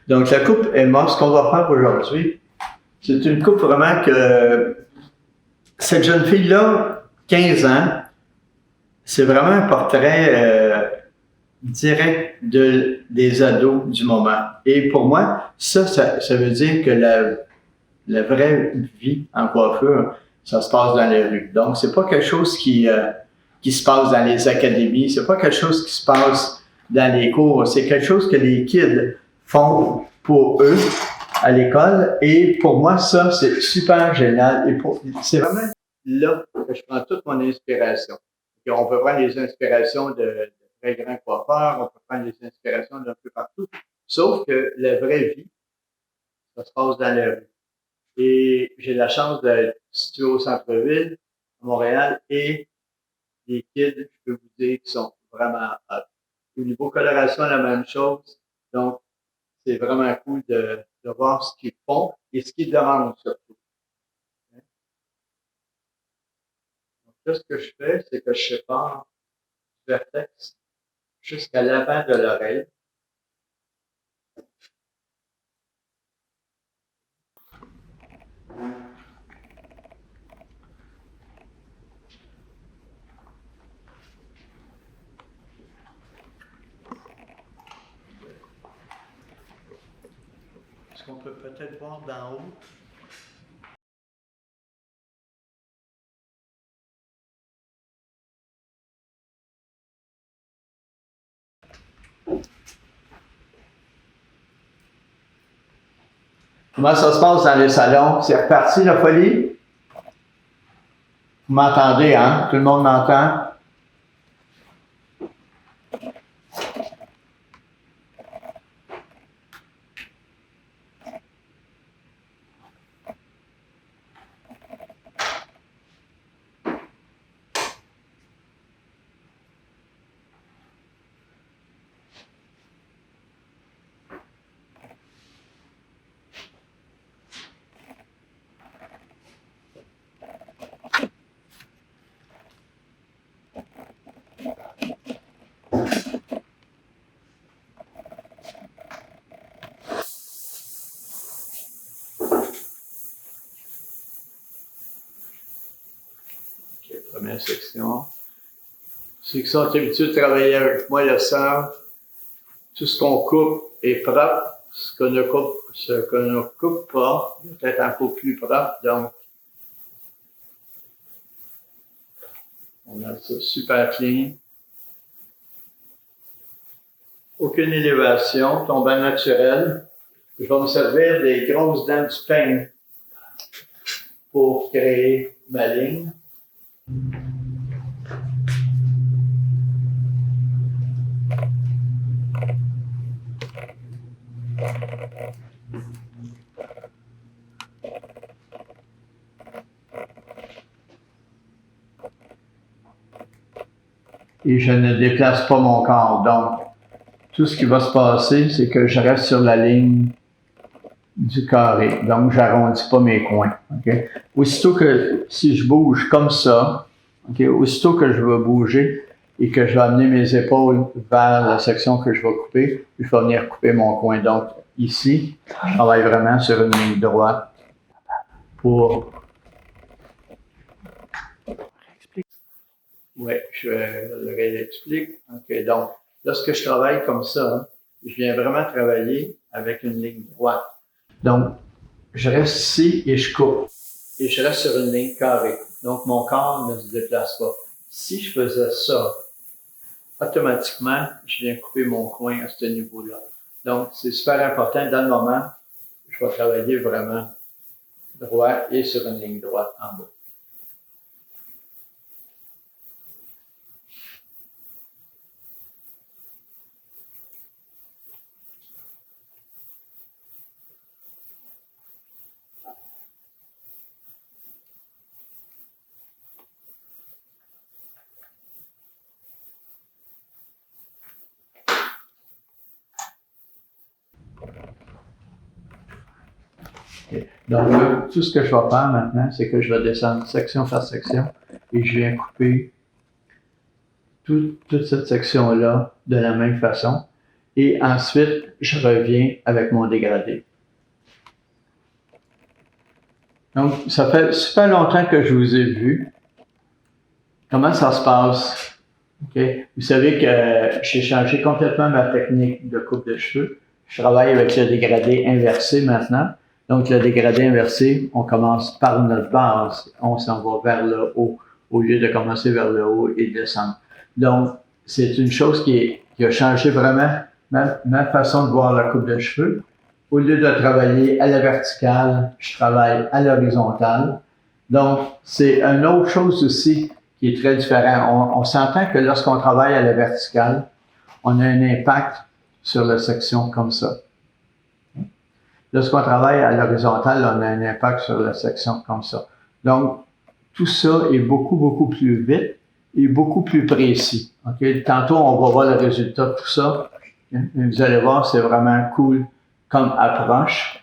Donc, la coupe Emma, ce qu'on va faire aujourd'hui, c'est une coupe vraiment que cette jeune fille-là, 15 ans, c'est vraiment un portrait direct des ados du moment. Et pour moi, ça veut dire que la vraie vie en coiffure, ça se passe dans les rues. Donc, c'est pas quelque chose qui se passe dans les académies, c'est pas quelque chose qui se passe dans les cours, c'est quelque chose que les kids font pour eux à l'école. Et pour moi, ça, c'est super génial. Et c'est vraiment là que je prends toute mon inspiration. Et on peut prendre les inspirations de très grands coiffeurs, on peut prendre les inspirations d'un peu partout. Sauf que la vraie vie, ça se passe dans la rue. Et j'ai la chance d'être situé au centre-ville, à Montréal, et les kids, je peux vous dire, qui sont vraiment hot. Au niveau coloration, la même chose. Donc, c'est vraiment cool de voir ce qu'ils font et ce qu'ils demandent surtout. Donc là, ce que je fais, c'est que je sépare du vertex jusqu'à l'avant de l'oreille. Ce qu'on peut peut-être voir d'en haut. Comment ça se passe dans les salons? C'est reparti la folie? Vous m'entendez, hein? Tout le monde m'entend? Première section. Ceux qui sont habitués de travailler avec moi le savent. Tout ce qu'on coupe est propre. Ce qu'on ne coupe pas doit être encore plus propre. Donc, on a ça super clean. Aucune élévation, tombant naturel. Je vais me servir des grosses dents du peigne pour créer ma ligne. Et je ne déplace pas mon corps. Donc, tout ce qui va se passer, c'est que je reste sur la ligne du carré. Donc, j'arrondis pas mes coins. Okay? Aussitôt que, si je bouge comme ça, okay, aussitôt que je vais bouger et que je vais amener mes épaules vers la section que je vais couper, je vais venir couper mon coin. Donc, ici, je travaille vraiment sur une ligne droite pour... Oui, je le réexplique. OK, donc, lorsque je travaille comme ça, je viens vraiment travailler avec une ligne droite. Donc, je reste ici et je coupe. Et je reste sur une ligne carrée. Donc, mon corps ne se déplace pas. Si je faisais ça, automatiquement, je viens couper mon coin à ce niveau-là. Donc, c'est super important. Dans le moment, je vais travailler vraiment droit et sur une ligne droite en bas. Okay. Donc là, tout ce que je vais faire maintenant, c'est que je vais descendre section par section et je viens couper toute cette section-là de la même façon. et ensuite, je reviens avec mon dégradé. Donc, ça fait super longtemps que je vous ai vu. Comment ça se passe? Okay. Vous savez que j'ai changé complètement ma technique de coupe de cheveux. Je travaille avec le dégradé inversé maintenant. Donc, le dégradé inversé, on commence par notre base. On s'en va vers le haut au lieu de commencer vers le haut et descendre. Donc, c'est une chose qui a changé vraiment ma façon de voir la coupe de cheveux. Au lieu de travailler à la verticale, je travaille à l'horizontale. Donc, c'est une autre chose aussi qui est très différent. On s'entend que lorsqu'on travaille à la verticale, on a un impact sur la section comme ça. Lorsqu'on travaille à l'horizontale, on a un impact sur la section comme ça. Donc, tout ça est beaucoup, beaucoup plus vite et beaucoup plus précis. Okay? Tantôt, on va voir le résultat de tout ça. Vous allez voir, c'est vraiment cool comme approche.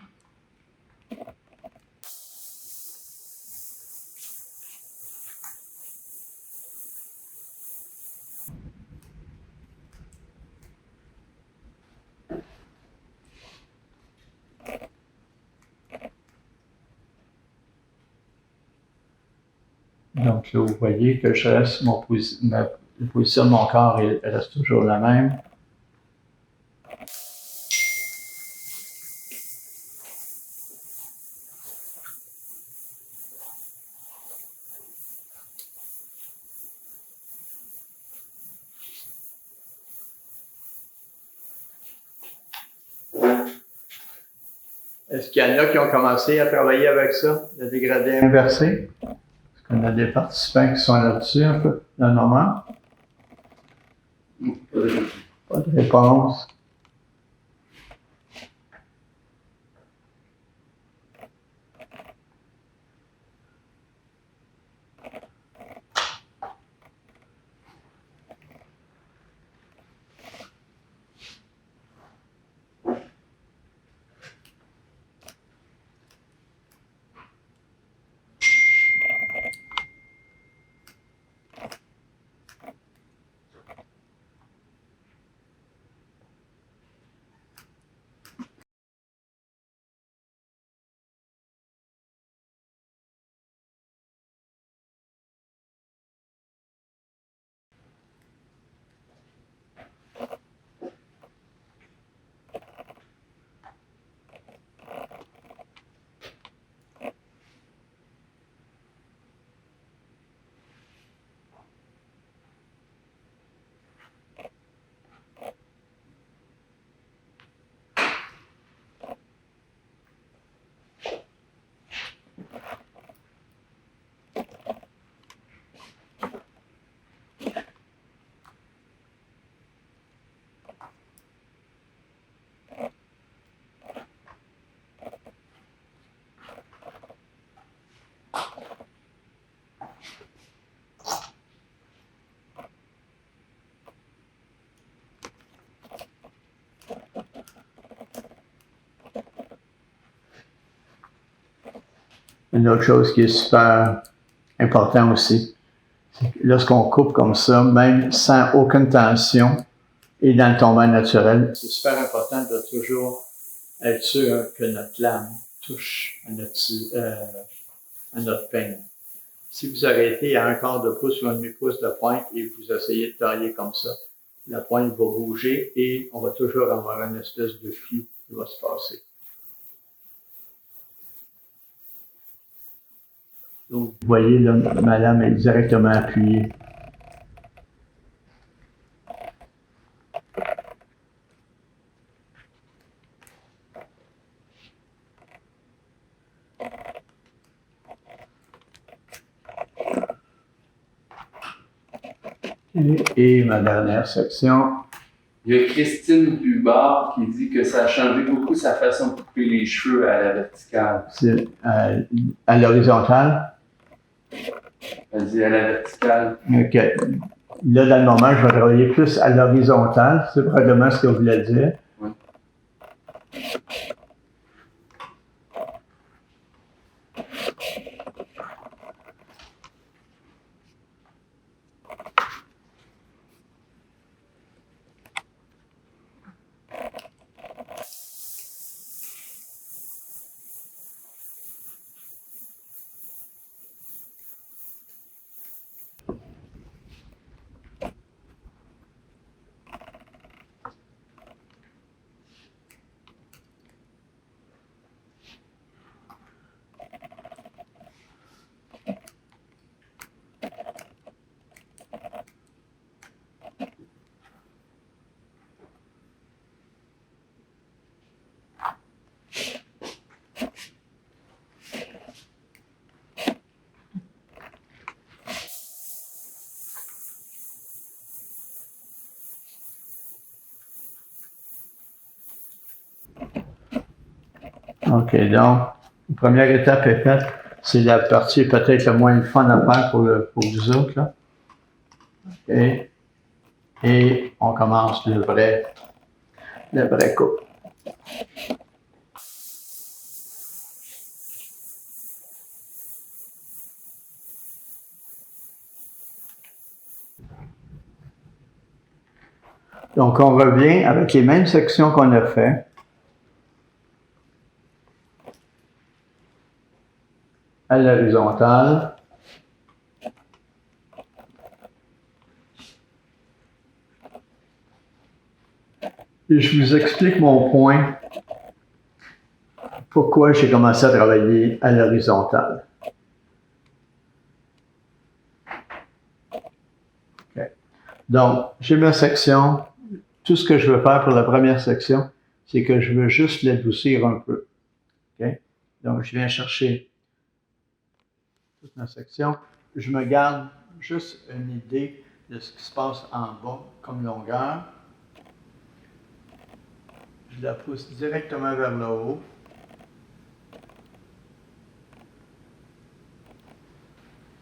Donc là, vous voyez que je reste la position de mon corps reste toujours la même. Est-ce qu'il y en a qui ont commencé à travailler avec ça, le dégradé inversé? Est-ce qu'on a des participants qui sont là-dessus un peu, dans le moment? Pas de réponse. Une autre chose qui est super important aussi, c'est que lorsqu'on coupe comme ça, même sans aucune tension et dans le tombant naturel, c'est super important de toujours être sûr que notre lame touche à notre peigne. Si vous arrêtez à un quart de pouce ou un demi-pouce de pointe et vous essayez de tailler comme ça, la pointe va bouger et on va toujours avoir une espèce de flou qui va se passer. Donc, vous voyez, là, ma lame est directement appuyée. Et ma dernière section. Il y a Christine Bubard qui dit que ça a changé beaucoup sa façon de couper les cheveux à la verticale. C'est à l'horizontale. Elle dit à la verticale. OK. Là, dans le moment, je vais travailler plus à l'horizontale. C'est probablement ce que vous voulez dire. Oui. OK, donc, la première étape est faite. C'est la partie peut-être la moins fun à faire pour vous autres, là. Et on commence le vrai coupe. Donc, on revient avec les mêmes sections qu'on a fait. À l'horizontale. Et je vous explique mon point. Pourquoi j'ai commencé à travailler à l'horizontale. Okay. Donc, j'ai ma section. Tout ce que je veux faire pour la première section, c'est que je veux juste l'adoucir un peu. Okay? Donc, je viens chercher toute ma section. Je me garde juste une idée de ce qui se passe en bas comme longueur. Je la pousse directement vers le haut.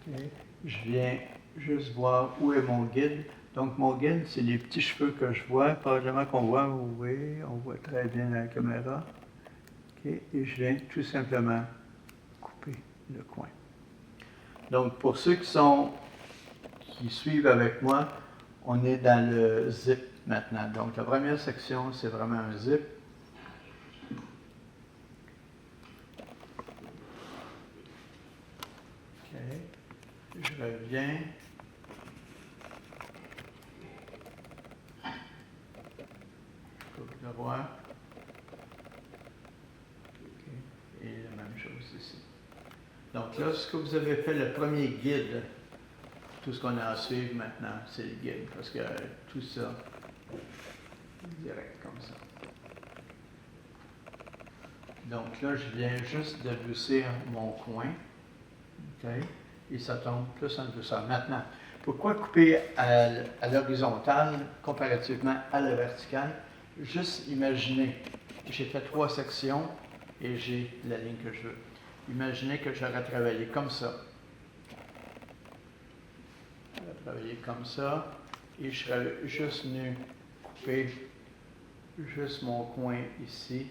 Okay. Je viens juste voir où est mon guide. Donc, mon guide, c'est les petits cheveux que je vois. Probablement qu'on voit, oui, on voit très bien la caméra. Okay. Et je viens tout simplement couper le coin. Donc, pour ceux qui suivent avec moi, on est dans le zip maintenant. Donc, la première section, c'est vraiment un zip. Okay. Je reviens. Coupe de roi. Okay. Et la même chose ici. Donc là, ce que vous avez fait, le premier guide, tout ce qu'on a à suivre maintenant, c'est le guide, parce que tout ça, direct comme ça. Donc là, je viens juste d'adoucir mon coin, okay, et ça tombe plus en douceur. Maintenant, pourquoi couper à l'horizontale comparativement à la verticale? Juste imaginez, j'ai fait 3 sections et j'ai la ligne que je veux. Imaginez que j'aurais travaillé comme ça. J'aurais travaillé comme ça et je serais juste venu couper juste mon coin ici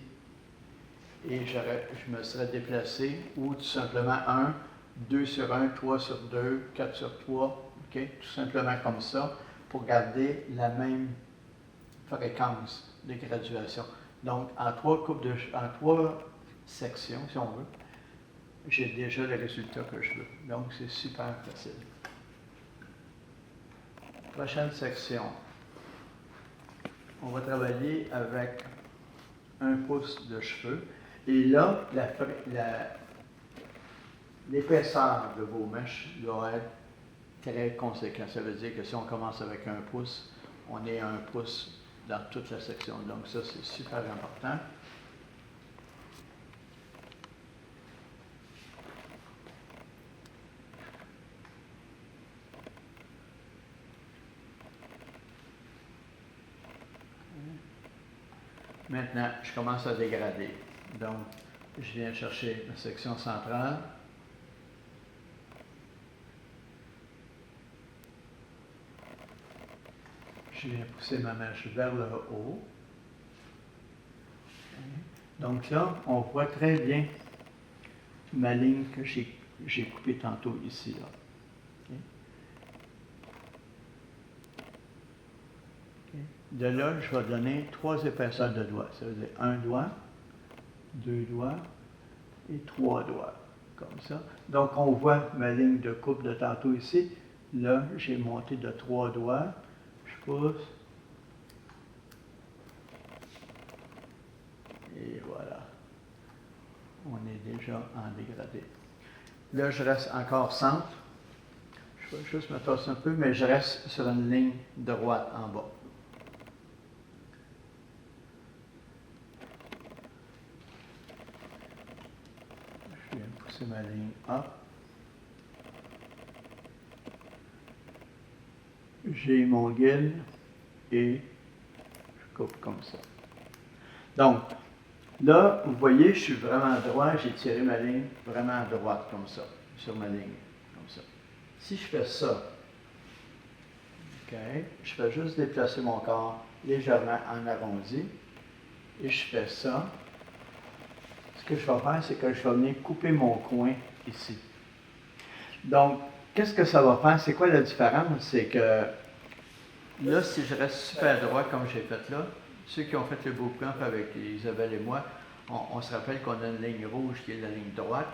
et je me serais déplacé ou tout simplement 1, 2 sur 1, 3 sur 2, 4 sur 3, okay? Tout simplement comme ça pour garder la même fréquence de graduation. Donc, en 3 sections, si on veut, j'ai déjà le résultat que je veux. Donc, c'est super facile. Prochaine section. On va travailler avec 1 pouce de cheveux. Et là, l'épaisseur de vos mèches doit être très conséquente. Ça veut dire que si on commence avec 1 pouce, on est à 1 pouce dans toute la section. Donc ça, c'est super important. Maintenant, je commence à dégrader. Donc, je viens chercher ma section centrale. Je viens pousser ma mèche vers le haut. Donc là, on voit très bien ma ligne que j'ai coupée tantôt ici. Là. Okay. Okay. De là, je vais donner 3 épaisseurs de doigts. Ça veut dire 1 doigt, 2 doigts et 3 doigts. Comme ça. Donc, on voit ma ligne de coupe de tantôt ici. Là, j'ai monté de 3 doigts. Je pousse. Et voilà. On est déjà en dégradé. Là, je reste encore centre. Je vais juste me tasser un peu, mais je reste sur une ligne droite en bas. Je viens pousser ma ligne up. J'ai mon guide et je coupe comme ça. Donc, Là, vous voyez, je suis vraiment droit, j'ai tiré ma ligne vraiment à droite, comme ça, sur ma ligne, comme ça. Si je fais ça, OK, je fais juste déplacer mon corps légèrement en arrondi, et je fais ça. Ce que je vais faire, c'est que je vais venir couper mon coin ici. Donc, qu'est-ce que ça va faire? C'est quoi la différence? C'est que là, si je reste super droit comme j'ai fait là, ceux qui ont fait le bootcamp avec Isabelle et moi, on se rappelle qu'on a une ligne rouge qui est la ligne droite.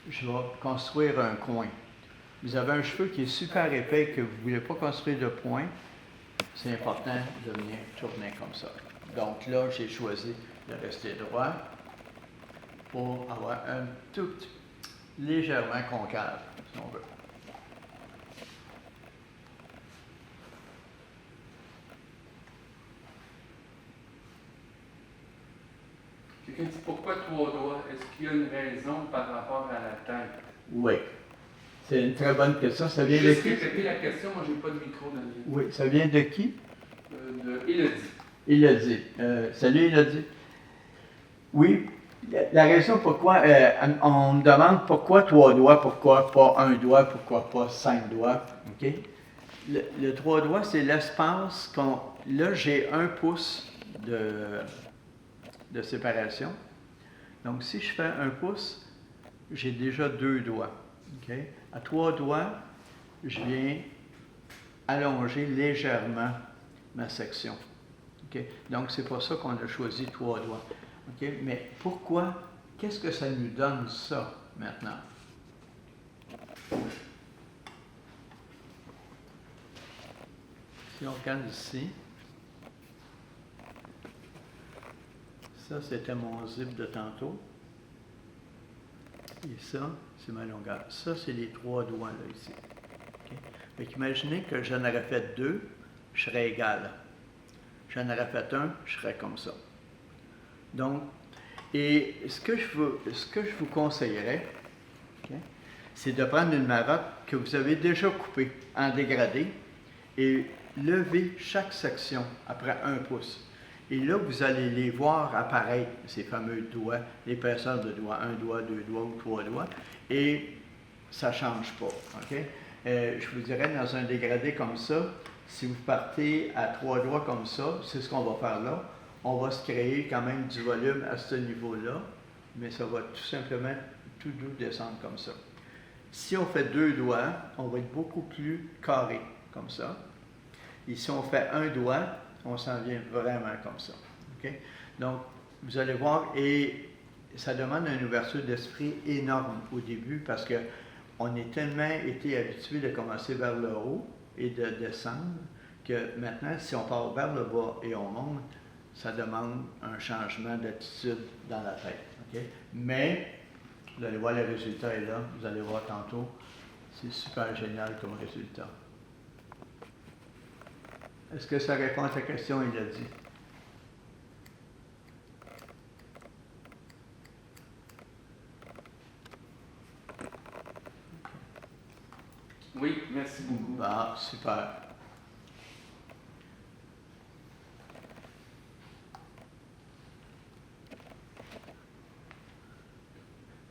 Je vais construire un coin. Vous avez un cheveu qui est super épais que vous ne voulez pas construire de point. C'est important de venir tourner comme ça. Donc là, j'ai choisi de rester droit pour avoir un tout légèrement concave, si on veut. Quelqu'un dit pourquoi 3 doigts? Est-ce qu'il y a une raison par rapport à la tête? Oui. C'est une très bonne question. Ça vient de Juste qui? répéter la question, moi j'ai pas de micro dans le Oui, ça vient de qui? De Élodie. Élodie. Salut Élodie. Oui, la raison pourquoi on me demande pourquoi 3 doigts, pourquoi pas 1 doigt, pourquoi pas 5 doigts. OK? Le 3 doigts, c'est l'espace qu'on. Là, j'ai 1 pouce de séparation. Donc, si je fais 1 pouce, j'ai déjà 2 doigts. OK? À 3 doigts, je viens allonger légèrement ma section. OK? Donc, c'est pour ça qu'on a choisi 3 doigts. OK? Mais pourquoi? Qu'est-ce que ça nous donne ça maintenant? Si on regarde ici, ça c'était mon zip de tantôt. Et ça, c'est ma longueur. Ça, c'est les 3 doigts là ici. Okay? Fait qu'imaginez que j'en aurais fait 2, je serais égal. J'en aurais fait 1, je serais comme ça. Donc, et ce que je vous conseillerais, okay, c'est de prendre une marotte que vous avez déjà coupée en dégradé et lever chaque section après 1 pouce. Et là, vous allez les voir apparaître, ces fameux doigts, l'épaisseur de doigts, 1 doigt, 2 doigts ou 3 doigts, et ça ne change pas. Okay? Je vous dirais, dans un dégradé comme ça, si vous partez à 3 doigts comme ça, c'est ce qu'on va faire là, on va se créer quand même du volume à ce niveau-là, mais ça va tout simplement tout doux descendre comme ça. Si on fait 2 doigts, on va être beaucoup plus carré, comme ça. Et si on fait 1 doigt, on s'en vient vraiment comme ça. Okay? Donc, vous allez voir, et ça demande une ouverture d'esprit énorme au début parce qu'on est tellement été habitué de commencer vers le haut et de descendre que maintenant, si on part vers le bas et on monte, ça demande un changement d'attitude dans la tête. Okay? Mais, vous allez voir, le résultat est là. Vous allez voir tantôt. C'est super génial comme résultat. Est-ce que ça répond à ta question, il a dit? Oui, merci beaucoup. Ah, super.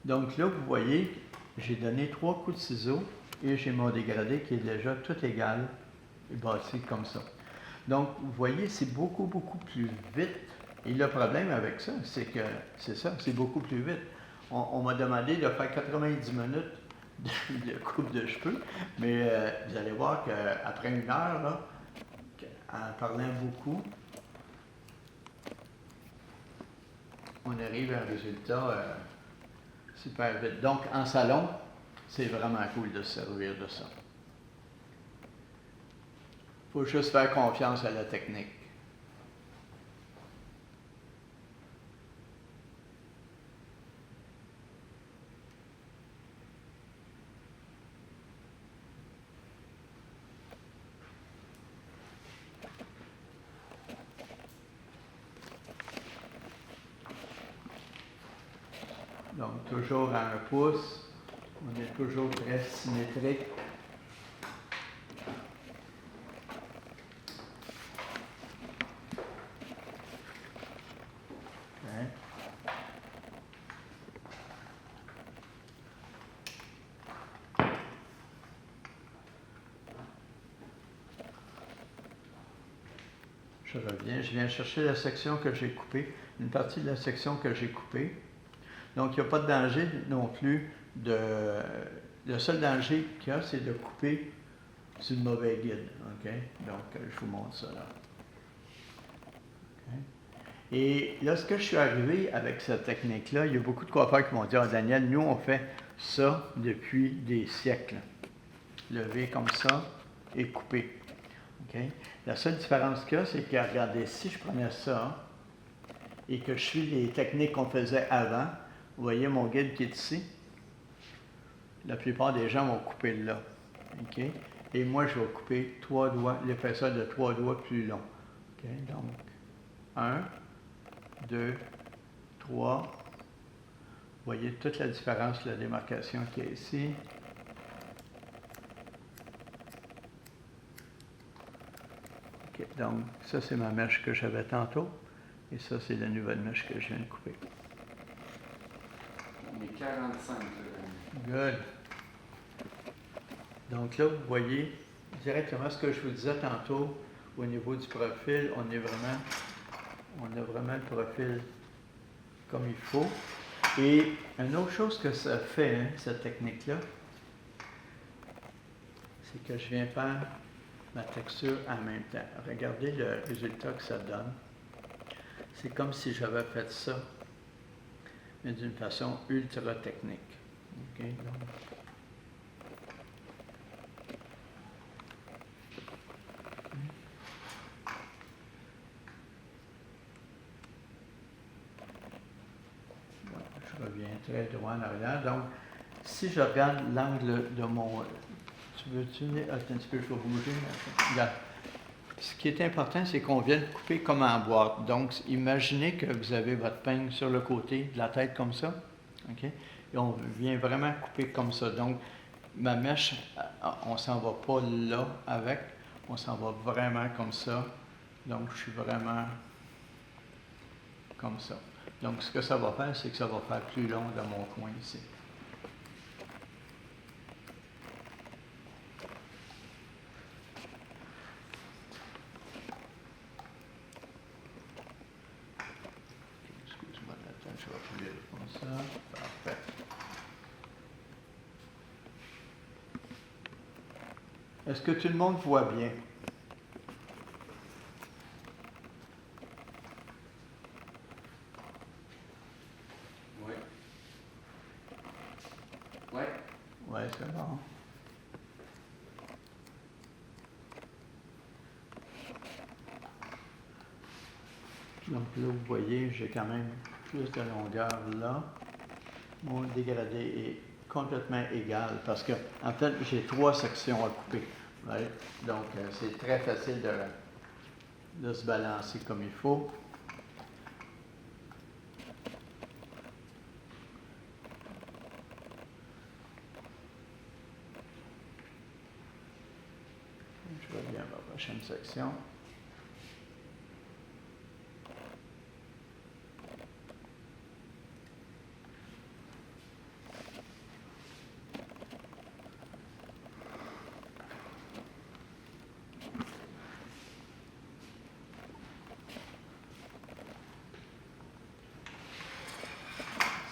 Donc là, vous voyez, j'ai donné 3 coups de ciseaux et j'ai mon dégradé qui est déjà tout égal et bâti comme ça. Donc, vous voyez, c'est beaucoup, beaucoup plus vite. Et le problème avec ça, c'est que c'est ça, c'est beaucoup plus vite. On m'a demandé de faire 90 minutes de coupe de cheveux, mais vous allez voir qu'après 1 heure, là, en parlant beaucoup, on arrive à un résultat super vite. Donc, en salon, c'est vraiment cool de se servir de ça. Il faut juste faire confiance à la technique. Donc, toujours à 1 pouce, on est toujours très symétrique. Okay. Je reviens, je viens chercher la section que j'ai coupée, une partie de la section que j'ai coupée. Donc, il n'y a pas de danger non plus de... Le seul danger qu'il y a, c'est de couper sur le mauvais guide. OK? Donc, je vous montre ça là. OK? Et lorsque je suis arrivé avec cette technique-là, il y a beaucoup de coiffeurs qui m'ont dit, « Ah, Daniel, nous, on fait ça depuis des siècles. Lever comme ça et couper. » Okay? La seule différence qu'il y a, c'est que, regardez, si je prenais ça et que je suis les techniques qu'on faisait avant, vous voyez mon guide qui est ici, la plupart des gens vont couper là. Okay? Et moi, je vais couper 3 doigts, l'épaisseur de 3 doigts plus long. Okay? Donc, 1, 2, 3. Vous voyez toute la différence, la démarcation qu'il y a ici. Okay. Donc, ça, c'est ma mèche que j'avais tantôt. Et ça, c'est la nouvelle mèche que je viens de couper. On est 45. Good. Donc là, vous voyez directement ce que je vous disais tantôt au niveau du profil. On a vraiment le profil comme il faut. Et une autre chose que ça fait, hein, cette technique-là, c'est que je viens faire ma texture en même temps. Regardez le résultat que ça donne. C'est comme si j'avais fait ça, mais d'une façon ultra technique. Okay? Donc, je reviens très droit en arrière. Donc, si je regarde l'angle de mon... Tu veux-tu... Attends un petit peu, je vais bouger. Regarde. Ce qui est important, c'est qu'on vient de couper comme en boîte. Donc, imaginez que vous avez votre peigne sur le côté de la tête comme ça. OK? Et on vient vraiment couper comme ça. Donc, ma mèche, on ne s'en va pas là avec. On s'en va vraiment comme ça. Donc, je suis vraiment comme ça. Donc, ce que ça va faire, c'est que ça va faire plus long dans mon coin ici. Excuse-moi, attends, je vais plier comme ça. Parfait. Est-ce que tout le monde voit bien? Oui. Oui. Oui, c'est bon. Donc là, vous voyez, j'ai quand même plus de longueur là. Mon dégradé est complètement égal parce que, en fait, j'ai 3 sections à couper. Right? Donc, c'est très facile de se balancer comme il faut. Je reviens à ma prochaine section.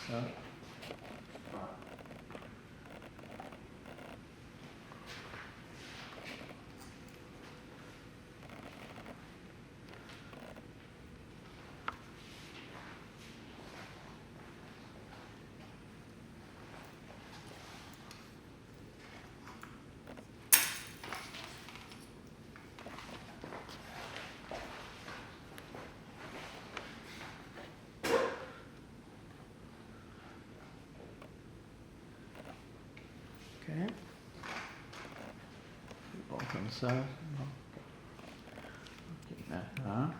Ça. OK. C'est bon comme ça. Bon. OK, maintenant,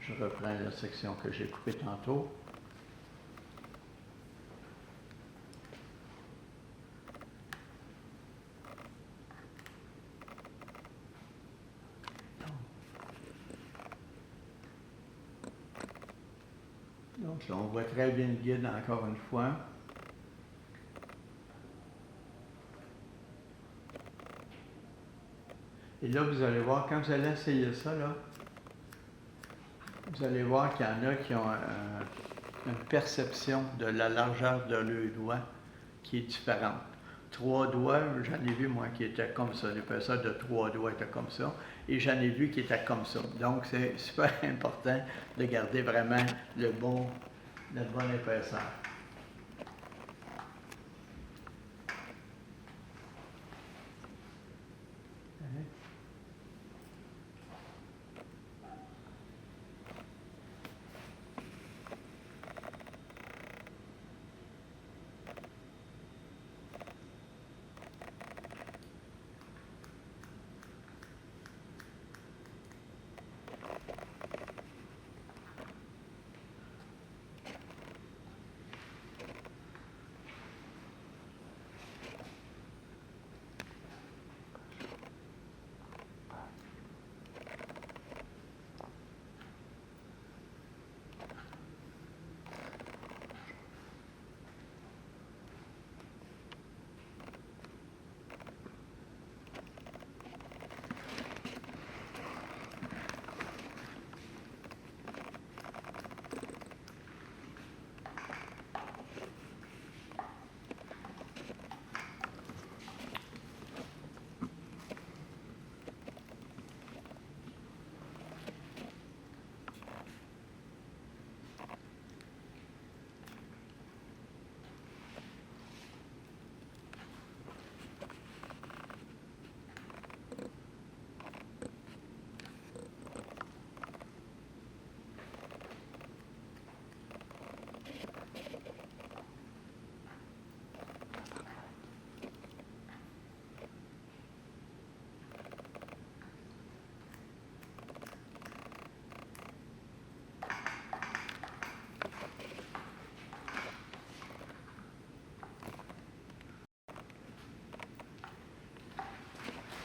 je reprends la section que j'ai coupée tantôt. Donc là, on voit très bien le guide encore une fois. Et là, vous allez voir, quand vous allez essayer ça, là, Vous allez voir qu'il y en a qui ont une perception de la largeur de leurs doigts qui est différente. 3 doigts, j'en ai vu moi qui étaient comme ça. L'épaisseur de 3 doigts était comme ça. Et j'en ai vu qui étaient comme ça. Donc c'est super important de garder vraiment la bonne épaisseur.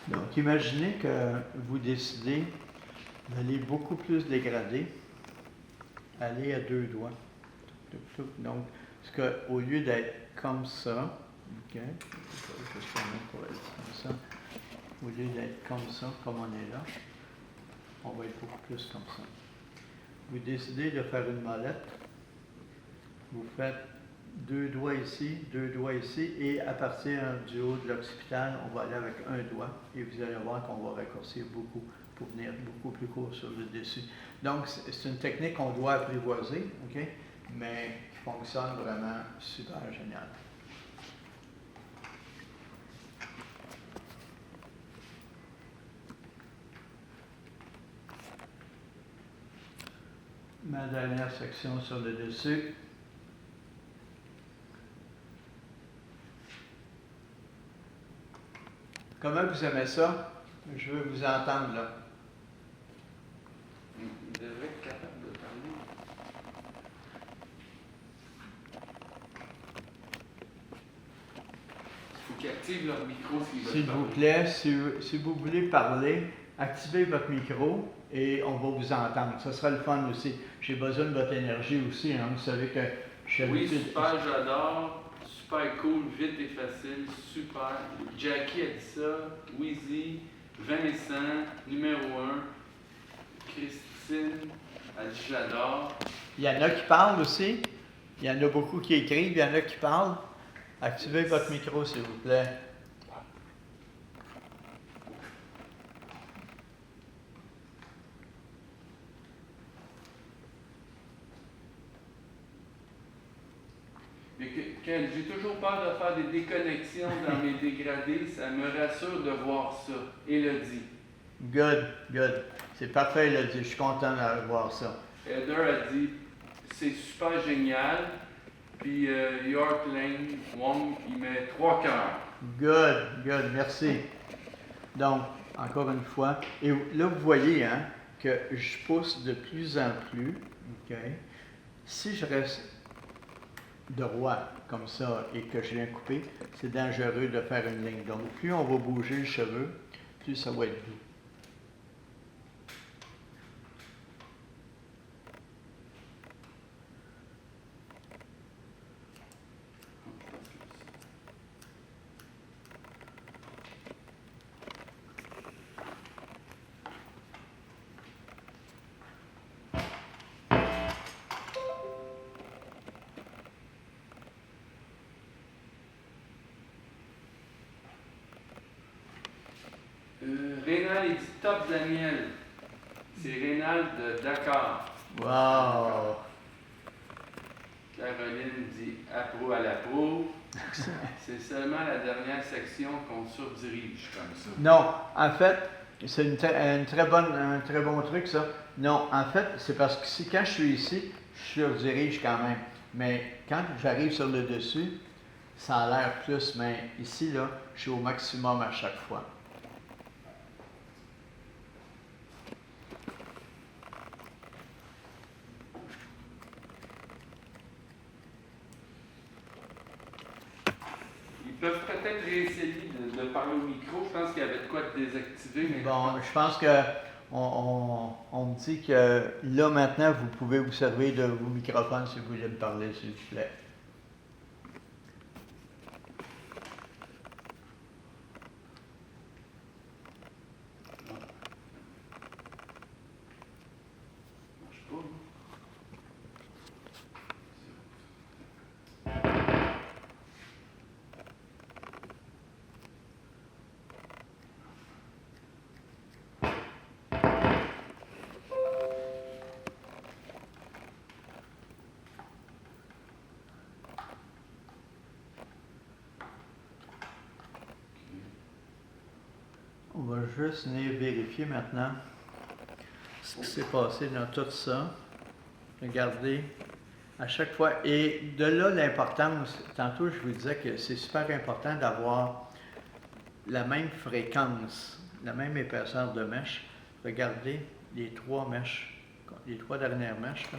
Donc, imaginez que vous décidez d'aller beaucoup plus dégrader, aller à 2 doigts. Donc, au lieu d'être comme ça, ok, pour être comme ça, au lieu d'être comme ça, comme on est là, on va être beaucoup plus comme ça. Vous décidez de faire une molette, vous faites 2 doigts ici, 2 doigts ici, et à partir du haut de l'occipital, on va aller avec un doigt, et vous allez voir qu'on va raccourcir beaucoup pour venir beaucoup plus court sur le dessus. Donc, c'est une technique qu'on doit apprivoiser, ok, mais qui fonctionne vraiment super génial. Ma dernière section sur le dessus. Comment vous aimez ça? Je veux vous entendre là. Vous devez être capable de parler. Il faut qu'ils activent leur micro s'ils veulent S'il vous plaît, si vous voulez parler, activez votre micro et on va vous entendre. Ça sera le fun aussi. J'ai besoin de votre énergie aussi. Hein. Vous savez que je suis Oui, habitué. super, j'adore. Super cool, vite et facile, super. Jackie a dit ça. Wheezy, Vincent, numéro 1. Christine a dit j'adore. Il y en a qui parlent aussi. Il y en a beaucoup qui écrivent. Il y en a qui parlent. Activez votre micro, s'il vous plaît. Mais j'ai toujours peur de faire des déconnexions dans mes dégradés. Ça me rassure de voir ça. Élodie. Good, good. C'est parfait, Elodie. Je suis content de voir ça. Heather a dit c'est super génial. Puis York Lane, Wong, il met 3 cœurs. Good, good. Merci. Donc, encore une fois, et là, vous voyez hein, que je pousse de plus en plus. OK? Si je reste droit comme ça et que je viens couper, c'est dangereux de faire une ligne. Donc, plus on va bouger le cheveu, plus ça va être doux. Rénal, il dit top Daniel. C'est Rénal de Dakar. Wow! Caroline dit approuve à l'approuve. C'est seulement la dernière section qu'on surdirige comme ça. Non, en fait, c'est un très bon truc, ça. Non, en fait, c'est parce que quand je suis ici, je surdirige quand même. Mais quand j'arrive sur le dessus, ça a l'air plus, mais ici, là, je suis au maximum à chaque fois. Ils peuvent peut-être réessayer de parler au micro. Je pense qu'il y avait de quoi de désactiver. Mais Bon, je pense que on me dit que là, maintenant, vous pouvez vous servir de vos microphones si vous voulez me parler, s'il vous plaît. marche pas. On va juste venir vérifier maintenant ce qui s'est passé dans tout ça. Regardez, à chaque fois. Et de là, l'importance, tantôt je vous disais que c'est super important d'avoir la même fréquence, la même épaisseur de mèche. Regardez les trois mèches, les trois dernières mèches, là.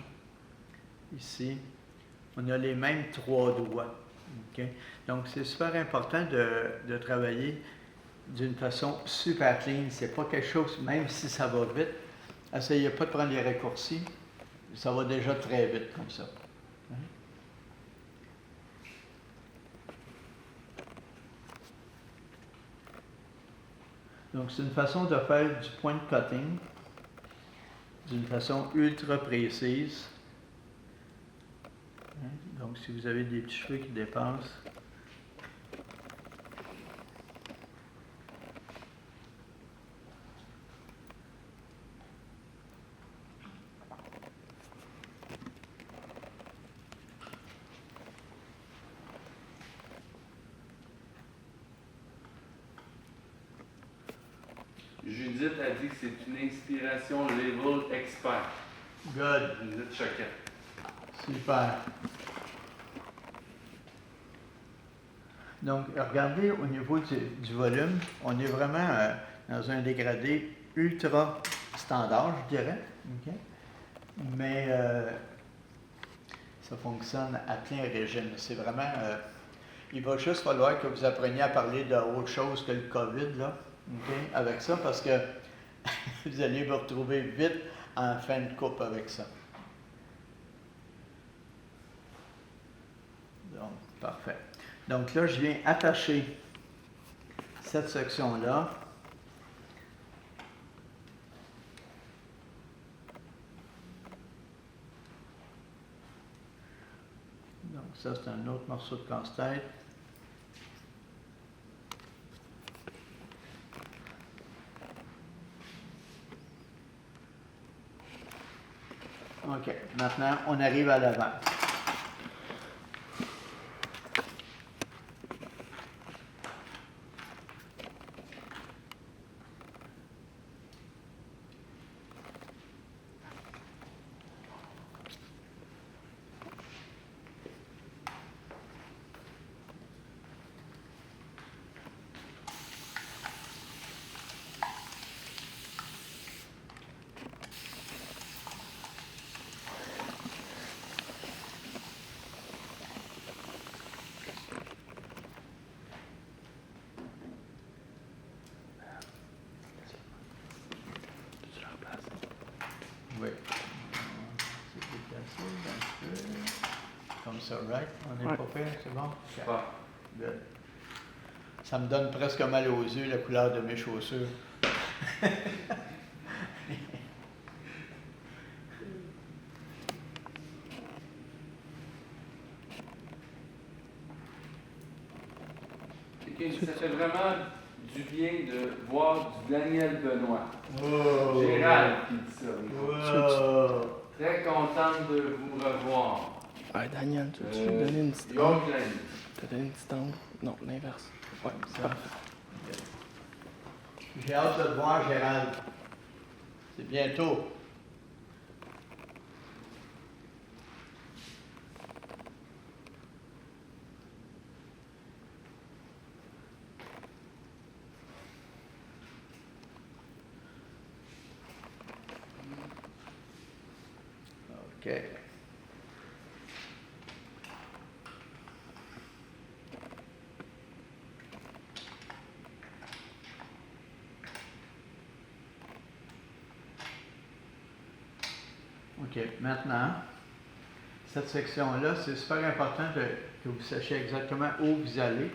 Ici, on a les mêmes trois doigts. Okay? Donc, c'est super important de travailler d'une façon super clean. C'est pas quelque chose, même si ça va vite, essayez pas de prendre les raccourcis. Ça va déjà très vite comme ça. Donc, c'est une façon de faire du point cutting d'une façon ultra précise. Donc, si vous avez des petits cheveux qui dépassent, Judith a dit que c'est une inspiration level expert. good, Judith Choquette. super. Donc, regardez au niveau du volume, on est vraiment dans un dégradé ultra standard, je dirais. Okay? Mais ça fonctionne à plein régime. C'est vraiment. Il va juste falloir que vous appreniez à parler d'autre chose que le COVID, là, okay? Avec ça, parce que vous allez vous retrouver vite en fin de coupe avec ça. Donc, parfait. Donc là, je viens attacher cette section-là. Donc ça, c'est un autre morceau de casse-tête. OK. Maintenant, on arrive à l'avant. Oui. C'est déplacé un peu. Comme ça, right? On n'est pas fait, c'est bon? Okay. Super. Good. Ça me donne presque mal aux yeux, la couleur de mes chaussures. Ça fait vraiment du bien de voir du Daniel Benoît. Oh. Gérald qui dit ça. Wow. Très contente de vous revoir. Ouais, Daniel, tu veux donner une petite York onde? Lane. T'as donné une petite onde? Non, l'inverse. Ouais, c'est parfait. J'ai hâte de te voir, Gérald. C'est bientôt. OK. OK. Maintenant, cette section-là, c'est super important que vous sachiez exactement où vous allez.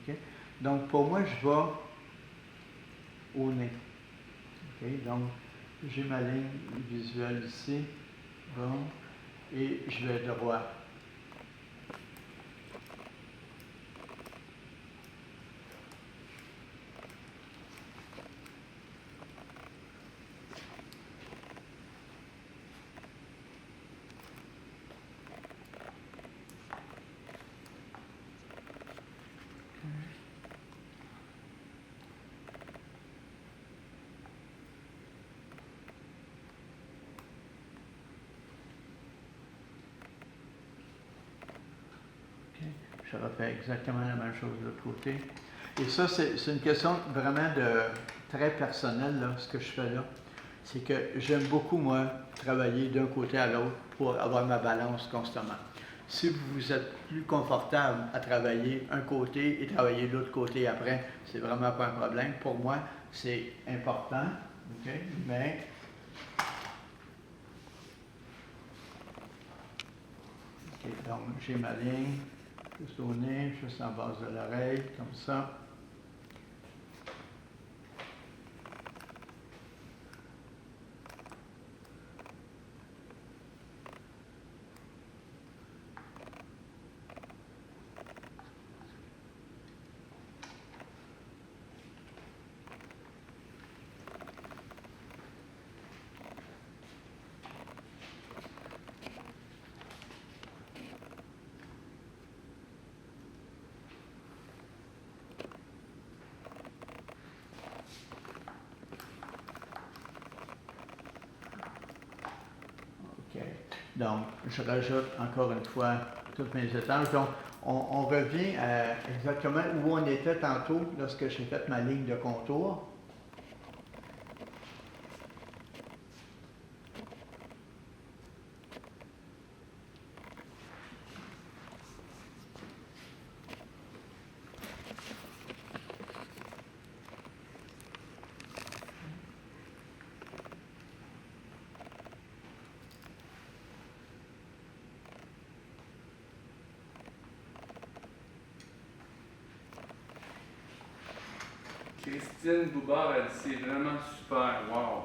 OK? Donc, pour moi, je vais au nez. OK? Donc, j'ai ma ligne visuelle ici. Bon. Et je vais droit. Je refais exactement la même chose de l'autre côté. Et ça, c'est une question vraiment très personnelle, là, ce que je fais là. C'est que j'aime beaucoup, moi, travailler d'un côté à l'autre pour avoir ma balance constamment. Si vous êtes plus confortable à travailler un côté et travailler l'autre côté après, c'est vraiment pas un problème. Pour moi, c'est important, OK? Mais OK, donc j'ai ma ligne. Juste au nez, juste en base de l'oreille, comme ça. OK. Donc, je rajoute encore une fois toutes mes étages. Donc, on revient à exactement où on était tantôt lorsque j'ai fait ma ligne de contour. Christine Boubard a dit c'est vraiment super. Wow.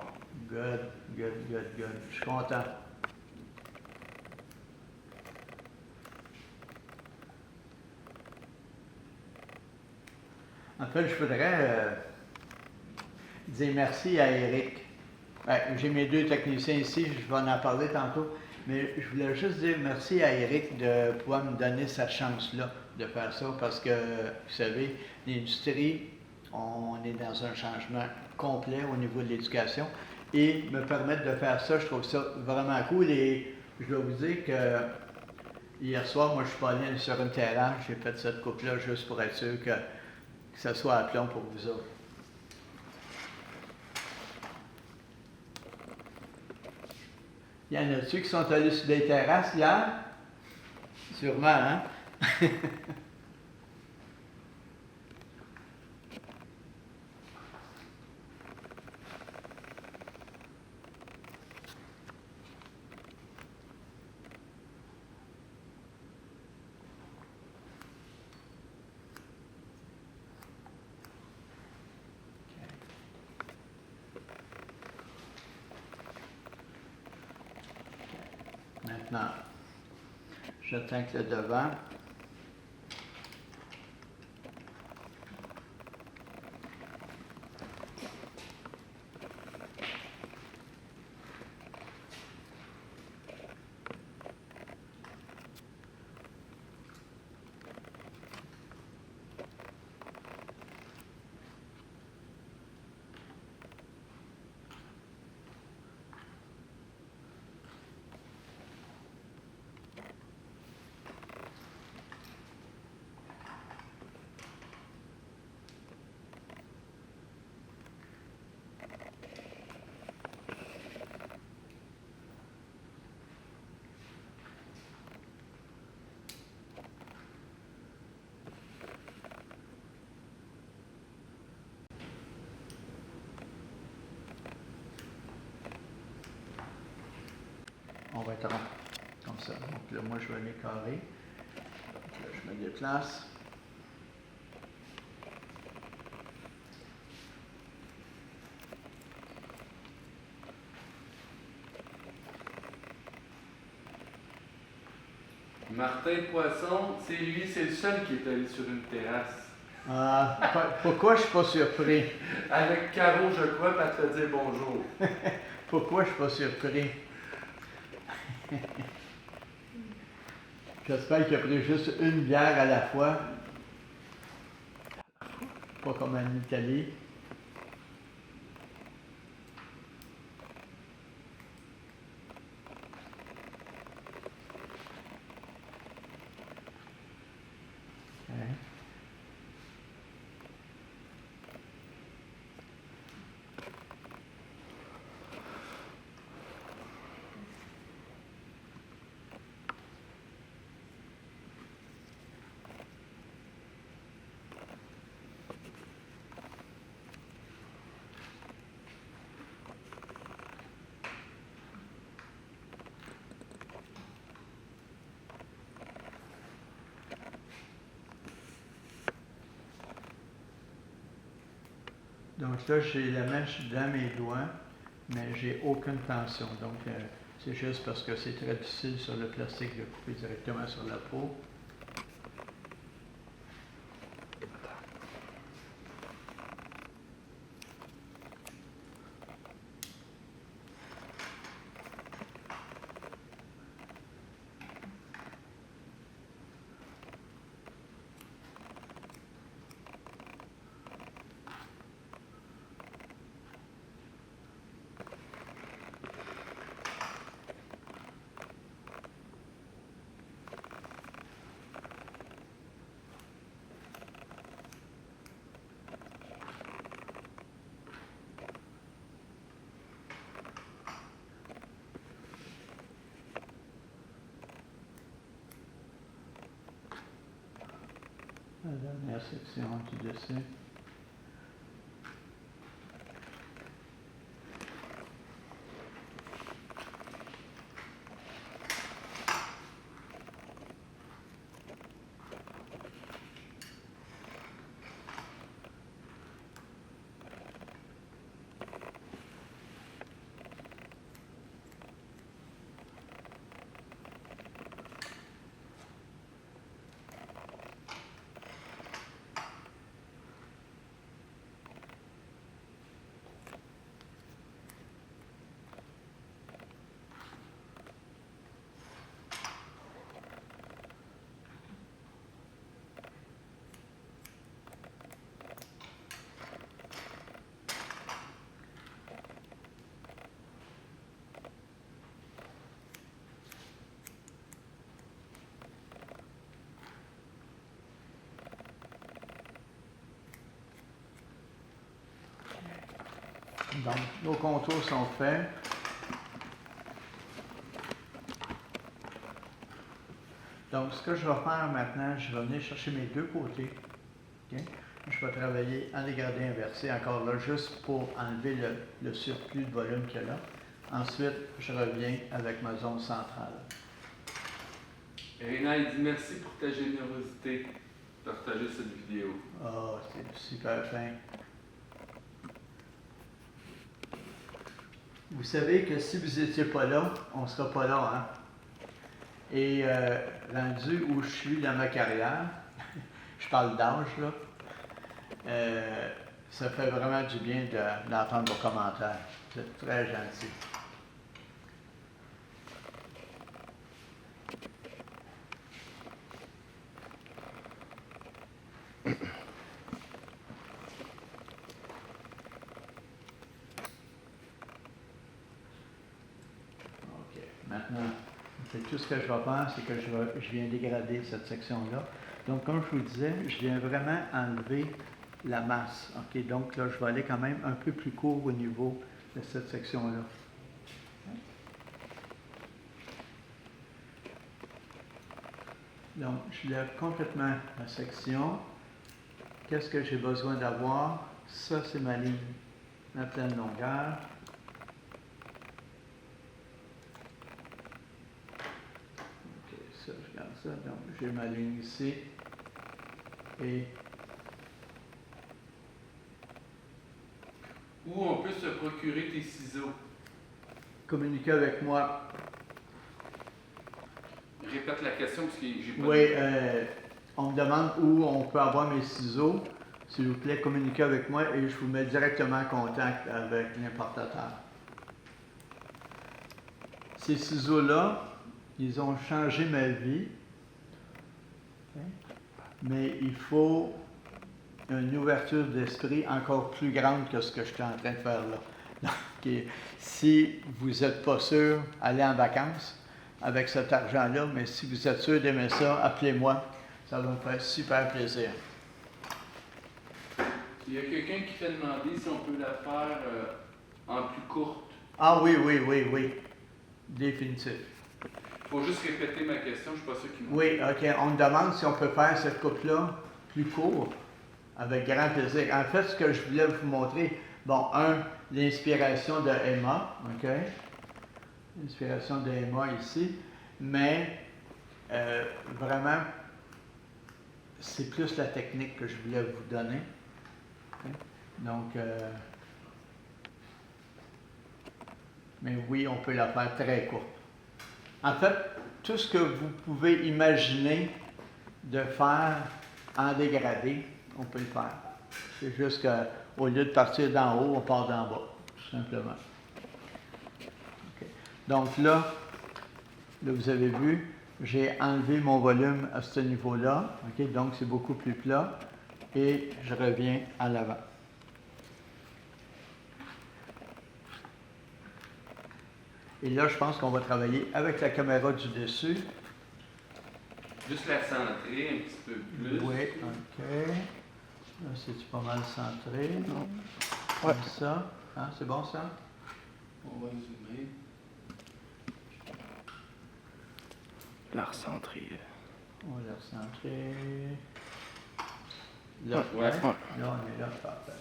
Good, good, good, good. Je suis content. En fait, je voudrais dire merci à Eric. J'ai mes deux techniciens ici, je vais en parler tantôt, mais je voulais juste dire merci à Eric de pouvoir me donner cette chance-là de faire ça, parce que, vous savez, l'industrie, on est dans un changement complet au niveau de l'éducation, et me permettre de faire ça, je trouve ça vraiment cool, et je dois vous dire que hier soir, moi, je suis pas allé sur une terrasse, j'ai fait cette coupe-là juste pour être sûr que ça soit à plomb pour vous autres. Il y en a-tu qui sont allés sur des terrasses hier? Sûrement, hein? Maintenant, j'attends que le devant. va être rond, comme ça. Donc là, moi, je vais les carrer. Donc là, je me déplace. Martin Poisson, c'est lui, c'est le seul qui est allé sur une terrasse. Ah, pourquoi je ne suis pas surpris? Avec Caro, je crois, pour te dire bonjour. Pourquoi je ne suis pas surpris? J'espère qu'il a pris juste une bière à la fois. Pas comme en Italie. Hein? Donc là, j'ai la mèche dans mes doigts, mais j'ai aucune tension. Donc, c'est juste parce que c'est très difficile sur le plastique de couper directement sur la peau. La dernière section du dessin. Donc, nos contours sont faits. Donc, ce que je vais faire maintenant, je vais venir chercher mes deux côtés. Okay? Je vais travailler en dégradé inversé, encore là, juste pour enlever le surplus de volume qu'il y a là. Ensuite, je reviens avec ma zone centrale. Réna, il dit merci pour ta générosité de partager cette vidéo. Ah, c'est super fin. Vous savez que si vous n'étiez pas là, on ne sera pas là, hein? Et rendu où je suis dans ma carrière, je parle d'âge, là, ça fait vraiment du bien d'entendre vos commentaires. C'est très gentil. OK. Maintenant, tout ce que je vais faire, c'est que je viens dégrader cette section-là. Donc, comme je vous disais, je viens vraiment enlever la masse. OK? Donc, là, je vais aller quand même un peu plus court au niveau de cette section-là. Donc, je lève complètement la section. Qu'est-ce que j'ai besoin d'avoir? Ça, c'est ma ligne, ma pleine longueur. ça, je garde ça. Donc, j'ai ma ligne ici. Et Où on peut se procurer tes ciseaux? communiquer avec moi. Répète la question parce que j'ai pas... Oui, on me demande où on peut avoir mes ciseaux. S'il vous plaît, communiquez avec moi et je vous mets directement en contact avec l'importateur. Ces ciseaux-là, ils ont changé ma vie. Mais il faut une ouverture d'esprit encore plus grande que ce que je suis en train de faire là. Donc, si vous n'êtes pas sûr, allez en vacances avec cet argent-là, mais si vous êtes sûr d'aimer ça, appelez-moi. Ça va me faire super plaisir. Il y a quelqu'un qui fait demander si on peut la faire en plus courte. Ah oui, oui. Définitif. Il faut juste répéter ma question, je ne suis pas sûr qu'il m'a... Oui, OK. On me demande si on peut faire cette coupe-là plus court, avec grand plaisir. En fait, ce que je voulais vous montrer, bon, l'inspiration de Emma, OK? L'inspiration de Emma ici, mais vraiment, c'est plus la technique que je voulais vous donner. OK? Donc, mais oui, on peut la faire très courte. En fait, tout ce que vous pouvez imaginer de faire en dégradé, on peut le faire. C'est juste qu'au lieu de partir d'en haut, on part d'en bas, tout simplement. Okay. Donc là, vous avez vu, j'ai enlevé mon volume à ce niveau-là. Okay? Donc c'est beaucoup plus plat. Et je reviens à l'avant. Et là, je pense qu'on va travailler avec la caméra du dessus. Juste la centrer un petit peu plus. Oui, OK. Là, c'est pas mal centré. Non. Comme Ouais. ça. Hein, c'est bon, ça? On va zoomer. La recentrer. On va la recentrer. Là, Ouais. hein? Là, on est là, parfait.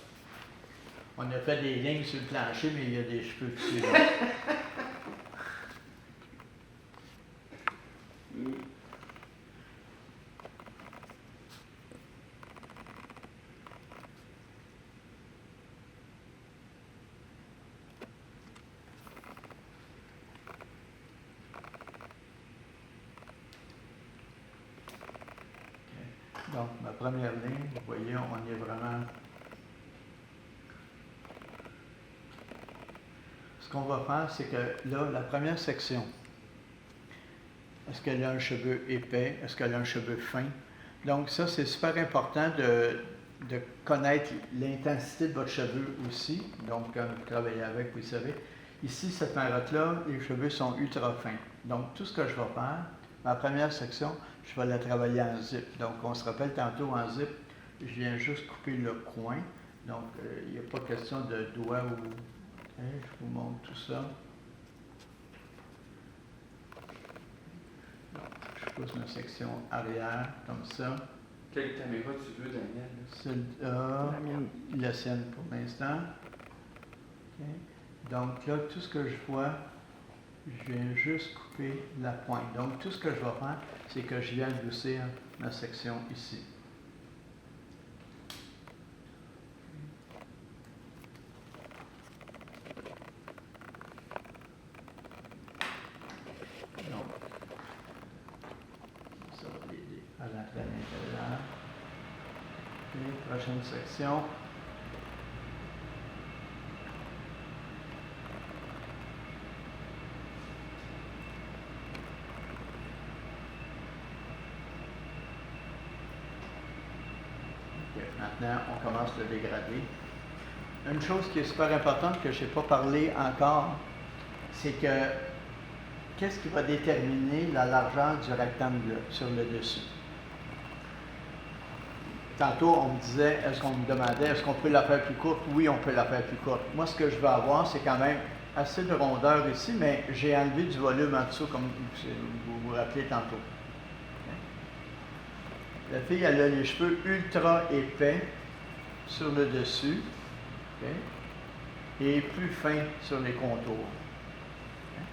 On a fait des lignes sur le plancher, mais il y a des cheveux dessus. Là. Donc, ma première ligne, vous voyez, on est vraiment... Ce qu'on va faire, c'est que là, la première section, est-ce qu'elle a un cheveu épais? Est-ce qu'elle a un cheveu fin? Donc, ça, c'est super important de connaître l'intensité de votre cheveu aussi. Donc, quand vous travaillez avec, vous savez. Ici, cette marotte-là, les cheveux sont ultra fins. Donc, tout ce que je vais faire, ma première section, je vais la travailler en zip. Donc, on se rappelle tantôt en zip, je viens juste couper le coin. Donc, il n'y a pas question de doigt ou... Okay, je vous montre tout ça. Donc, je pousse ma section arrière, comme ça. Quelle caméra tu veux, Daniel? Celle-là, La mienne. la sienne pour l'instant. Okay. Donc là, tout ce que je vois, je viens juste couper la pointe. Donc tout ce que je vais faire, c'est que je viens adoucir ma section ici. Donc, ça va l'aider à l'entrée à l'intérieur. Okay, prochaine section. Maintenant, on commence le dégradé. Une chose qui est super importante que je n'ai pas parlé encore, c'est que qu'est-ce qui va déterminer la largeur du rectangle sur le dessus? Tantôt, on me disait, est-ce qu'on peut la faire plus courte? Oui, on peut la faire plus courte. Moi, ce que je veux avoir, c'est quand même assez de rondeur ici, mais j'ai enlevé du volume en dessous, comme vous vous rappelez tantôt. La fille, elle a les cheveux ultra épais sur le dessus, okay, et plus fins sur les contours. Okay.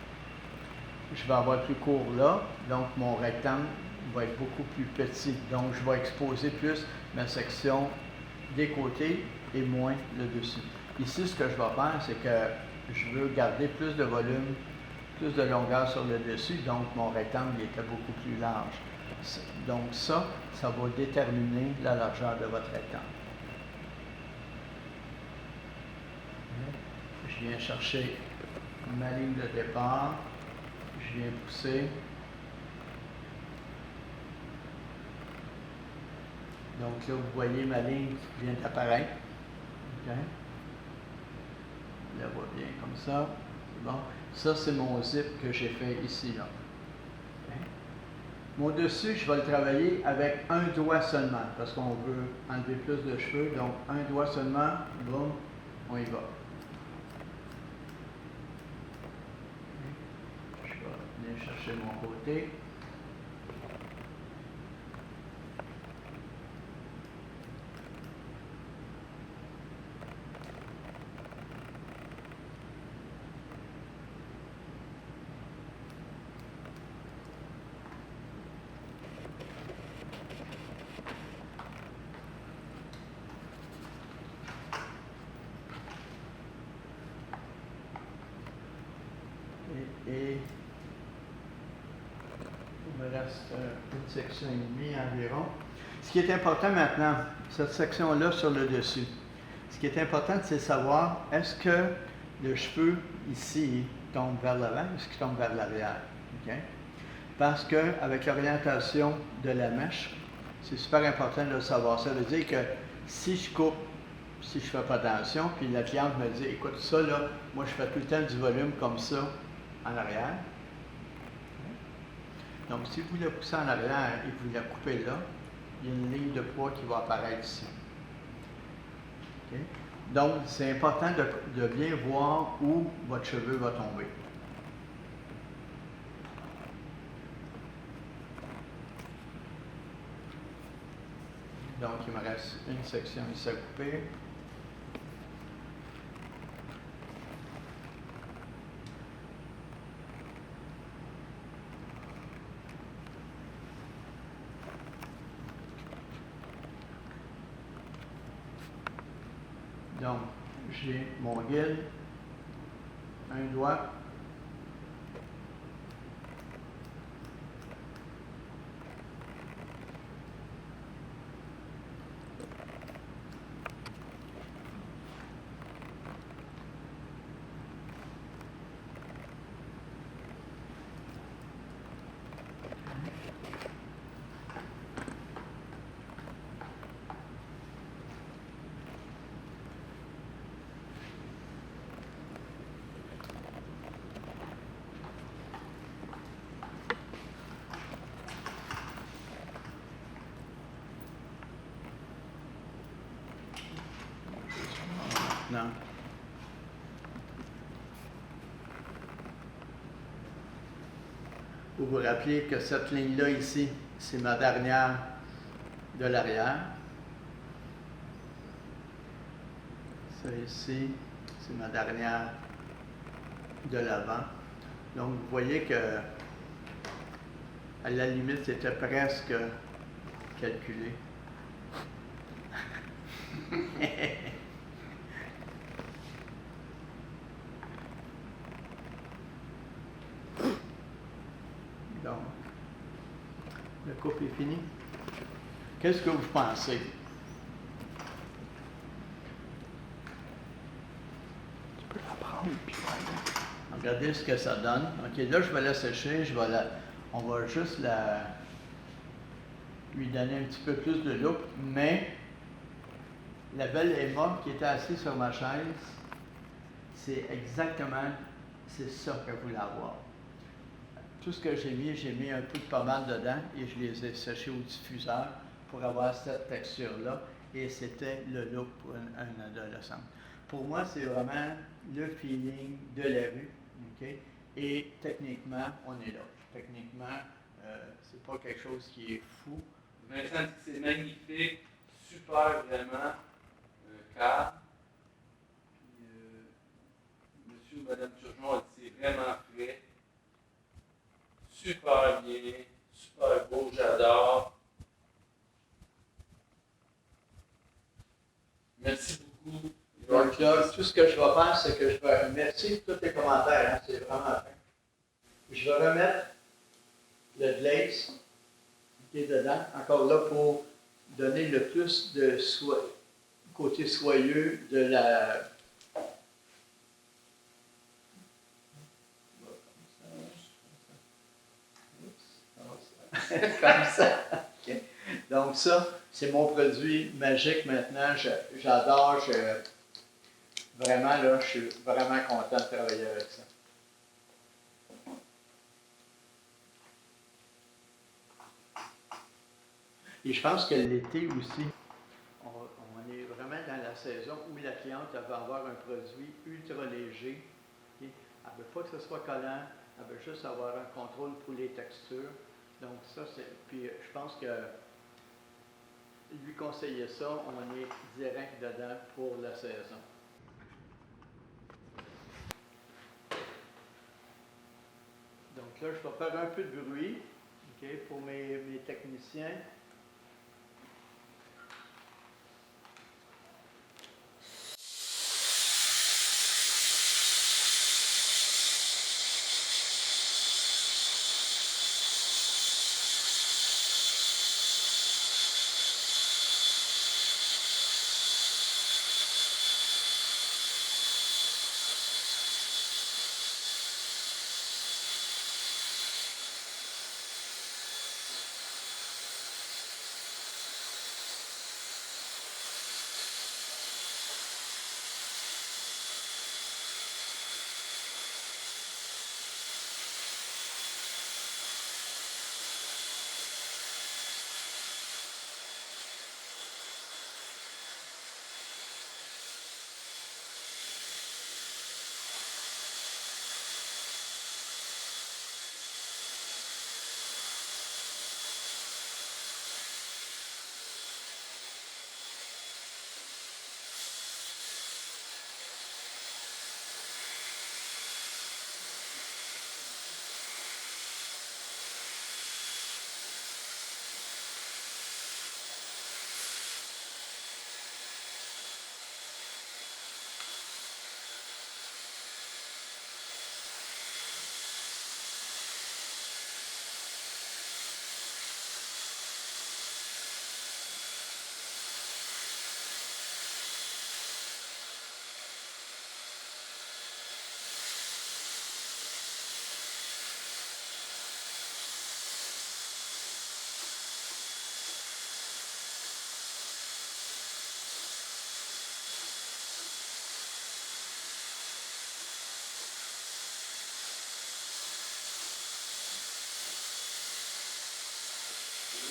je vais avoir plus court là, donc mon rectangle va être beaucoup plus petit. Donc, je vais exposer plus ma section des côtés et moins le dessus. Ici, ce que je vais faire, c'est que je veux garder plus de volume, plus de longueur sur le dessus, donc mon rectangle il était beaucoup plus large. Donc ça va déterminer la largeur de votre rectangle. Je viens chercher ma ligne de départ, je viens pousser. Donc là, vous voyez ma ligne qui vient d'apparaître. Okay. On la voit bien comme ça. C'est bon. Ça, c'est mon zip que j'ai fait ici. Là. Okay. Mon dessus, je vais le travailler avec un doigt seulement, parce qu'on veut enlever plus de cheveux. Donc, un doigt seulement, boum, on y va. Okay. Je vais venir chercher mon côté. Et il me reste une section et demie environ. Ce qui est important maintenant, cette section-là sur le dessus, ce qui est important, c'est de savoir est-ce que le cheveu ici tombe vers l'avant ou est-ce qu'il tombe vers l'arrière. Okay? Parce qu'avec l'orientation de la mèche, c'est super important de le savoir. Ça veut dire que si je coupe, si je ne fais pas attention, puis la cliente me dit écoute, ça là, moi je fais tout le temps du volume comme ça en arrière. Donc, si vous la poussez en arrière et vous la coupez là, il y a une ligne de poids qui va apparaître ici. Okay? Donc, c'est important de bien voir où votre cheveu va tomber. Donc, il me reste une section ici à couper. Donc, j'ai mon guide, un doigt, non. Vous vous rappelez que cette ligne-là ici, c'est ma dernière de l'arrière. Ça ici, c'est ma dernière de l'avant. Donc vous voyez que à la limite, c'était presque calculé. Donc, le couple est fini. Qu'est-ce que vous pensez? Tu peux la prendre puis Regardez ce que ça donne. OK, là, je vais la sécher. On va juste lui donner un petit peu plus de look. Mais la belle Emma qui était assise sur ma chaise, c'est ça qu'elle voulait avoir. Tout ce que j'ai mis un peu de pommade dedans et je les ai séchés au diffuseur pour avoir cette texture-là. Et c'était le look pour un adolescent. Pour moi, c'est vraiment le feeling de la rue. Okay? Et techniquement, on est là. Techniquement, c'est pas quelque chose qui est fou. Vincent, c'est magnifique, super vraiment, calme. Monsieur ou Madame Turgeon a dit c'est vraiment frais. super bien, super beau, j'adore. Merci beaucoup. Donc là, tout ce que je vais faire, c'est que je vais remercier tous tes commentaires, hein, c'est vraiment fin. Je vais remettre le glaze qui est dedans, encore là pour donner le plus de côté soyeux de la. Comme ça. Okay. Donc ça, c'est mon produit magique maintenant. J'adore. Vraiment, là, je suis vraiment content de travailler avec ça. Et je pense que l'été aussi, on est vraiment dans la saison où la cliente elle va avoir un produit ultra léger. Okay? Elle ne veut pas que ce soit collant, elle veut juste avoir un contrôle pour les textures. Donc ça, c'est. Puis je pense que lui conseiller ça, on est direct dedans pour la saison. Donc là, je vais faire un peu de bruit, okay, pour mes techniciens.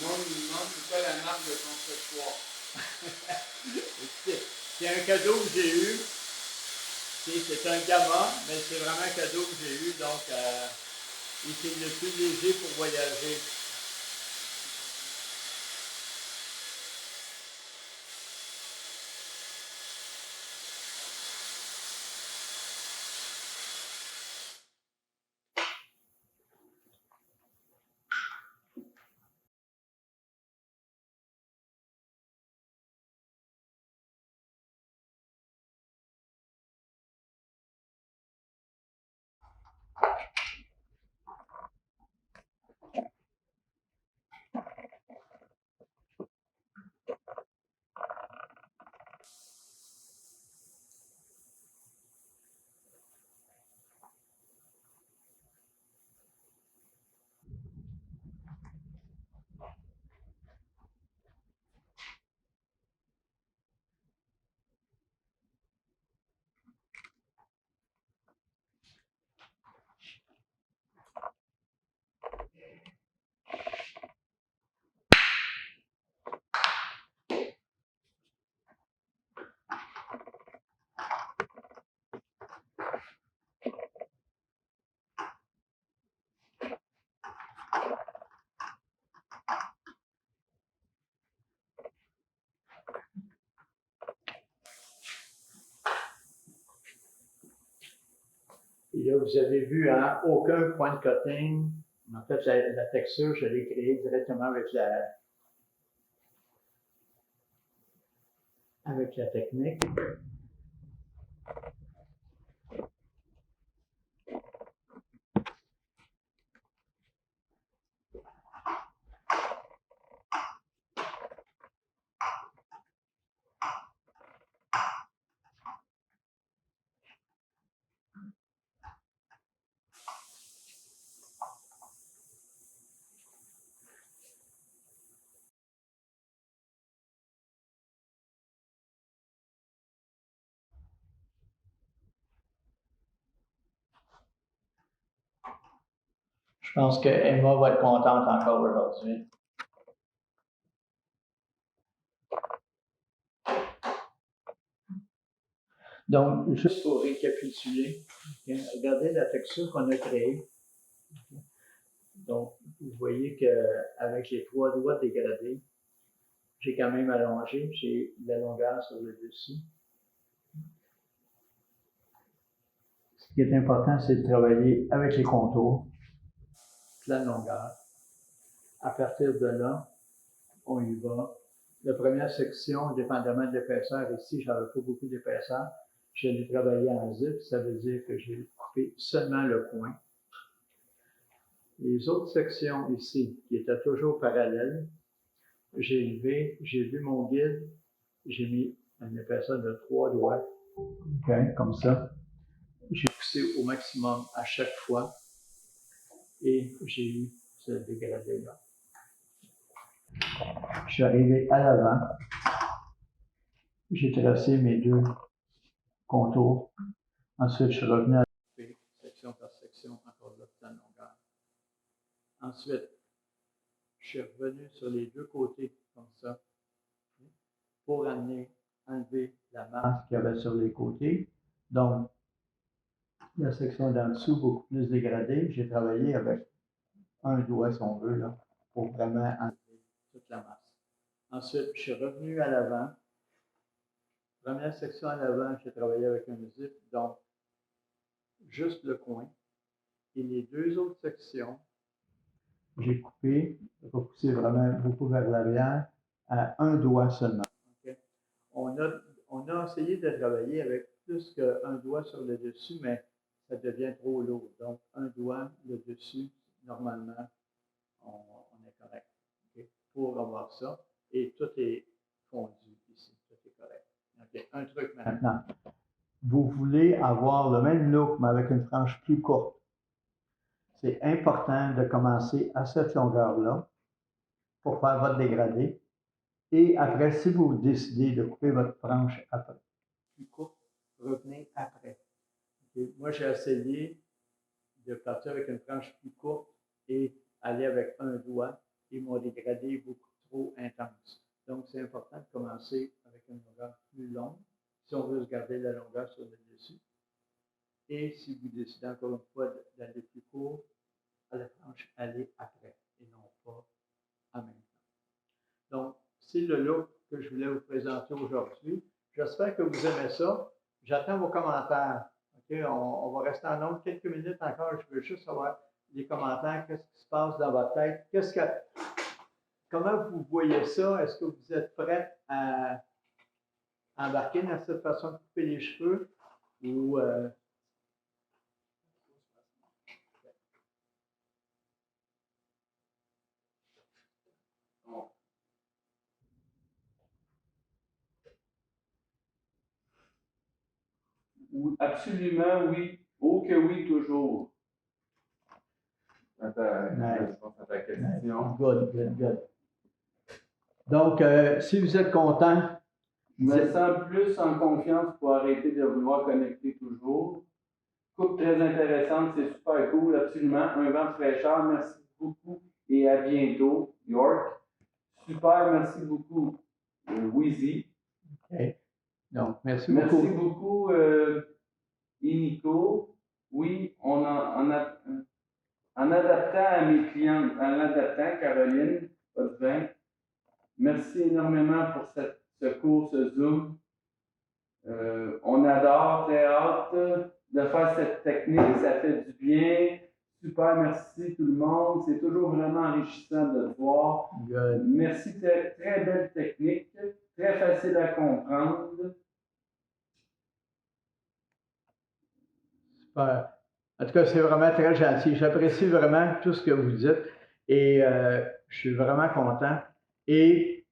Le monde me demande c'est quoi la marque de ton séchoir. C'est un cadeau que j'ai eu. C'est un gamma, mais c'est vraiment un cadeau que j'ai eu. Donc, c'est le plus léger pour voyager. Et là, vous avez vu, hein, aucun point de cutting, En fait, la texture, je l'ai créée directement avec la technique. Je pense que Emma va être contente encore aujourd'hui. Donc, juste pour récapituler, regardez la texture qu'on a créée. Donc, vous voyez qu'avec les 3 doigts dégradés, j'ai quand même allongé, j'ai de la longueur sur le dessus. Ce qui est important, c'est de travailler avec les contours, la longueur. À partir de là, on y va. La première section, dépendamment de l'épaisseur, ici, j'avais pas beaucoup d'épaisseur. Je l'ai travaillé en zip, ça veut dire que j'ai coupé seulement le coin. Les autres sections ici, qui étaient toujours parallèles, j'ai vu mon guide, j'ai mis une épaisseur de 3 doigts, comme ça. J'ai poussé au maximum à chaque fois et j'ai eu ce dégradé-là. Je suis arrivé à l'avant, j'ai tracé mes 2 contours. Ensuite, je suis revenu à section par section, encore de la longueur. Ensuite, je suis revenu sur les 2 côtés, comme ça, pour enlever la masse qu'il y avait sur les côtés. Donc, la section d'en dessous, beaucoup plus dégradée, j'ai travaillé avec un doigt, si on veut, là, pour vraiment enlever toute la masse. Ensuite, je suis revenu à l'avant. Première section à l'avant, j'ai travaillé avec un zip, donc juste le coin. Et les 2 autres sections, j'ai coupé, repoussé vraiment beaucoup vers l'arrière, à un doigt seulement. Okay? On a essayé de travailler avec plus qu'un doigt sur le dessus, mais ça devient trop lourd. Donc, un doigt, le dessus, normalement, on est correct. Okay? Pour avoir ça. Et tout est fondu ici. Tout est correct. Okay? Un truc maintenant. Vous voulez avoir le même look, mais avec une frange plus courte. C'est important de commencer à cette longueur-là pour faire votre dégradé. Et après, si vous décidez de couper votre frange après, plus courte, revenez après. Okay? Moi, j'ai essayé de partir avec une frange plus courte et aller avec un doigt, et mon dégradé est beaucoup trop intense. Donc, c'est important de commencer avec une longueur plus longue, si on veut se garder la longueur sur le dessus. Et si vous décidez encore une fois d'aller plus court, à la frange, allez après, et non pas en même temps. Donc, c'est le look que je voulais vous présenter aujourd'hui. J'espère que vous aimez ça. J'attends vos commentaires. Okay? On va rester en nombre quelques minutes encore. Je veux juste savoir les commentaires, qu'est-ce qui se passe dans votre tête. Comment vous voyez ça? Est-ce que vous êtes prêts à embarquer dans cette façon de couper les cheveux? Ou Absolument oui. Oh que oui, toujours. réponse à ta question. Good. Donc, si vous êtes content, je me sens plus en confiance pour arrêter de vouloir connecter toujours. Coupe très intéressante, c'est super cool, absolument. Un vent de fraîcheur, merci beaucoup et à bientôt, York. Super, merci beaucoup, Wheezy. Okay. Donc, merci beaucoup. Merci beaucoup, Inico. Oui, en adaptant à mes clients, en adaptant, Caroline, Potvin. Merci énormément pour ce cours, ce Zoom. On adore, très hâte de faire cette technique, ça fait du bien. Super, merci tout le monde. C'est toujours vraiment enrichissant de te voir. Good. Merci, très belle technique, très facile à comprendre. Super. En tout cas, c'est vraiment très gentil. J'apprécie vraiment tout ce que vous dites et je suis vraiment content. Et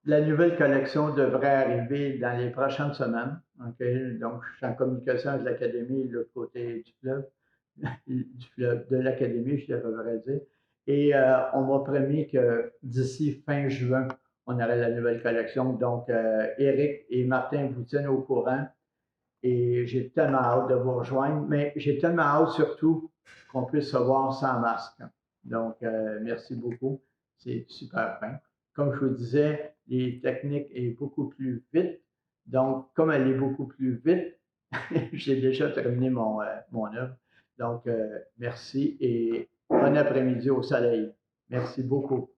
la nouvelle collection devrait arriver dans les prochaines semaines. Okay? Donc, je suis en communication avec l'Académie, de l'autre côté du fleuve, de l'Académie, je devrais dire. Et on m'a promis que d'ici fin juin, on aurait la nouvelle collection. Donc, Éric et Martin vous tiennent au courant. Et j'ai tellement hâte de vous rejoindre, mais j'ai tellement hâte surtout qu'on puisse se voir sans masque. Donc, merci beaucoup. C'est super fin. Comme je vous disais, les techniques est beaucoup plus vite. Donc, comme elle est beaucoup plus vite, j'ai déjà terminé mon œuvre. Donc, merci et bon après-midi au soleil. Merci beaucoup.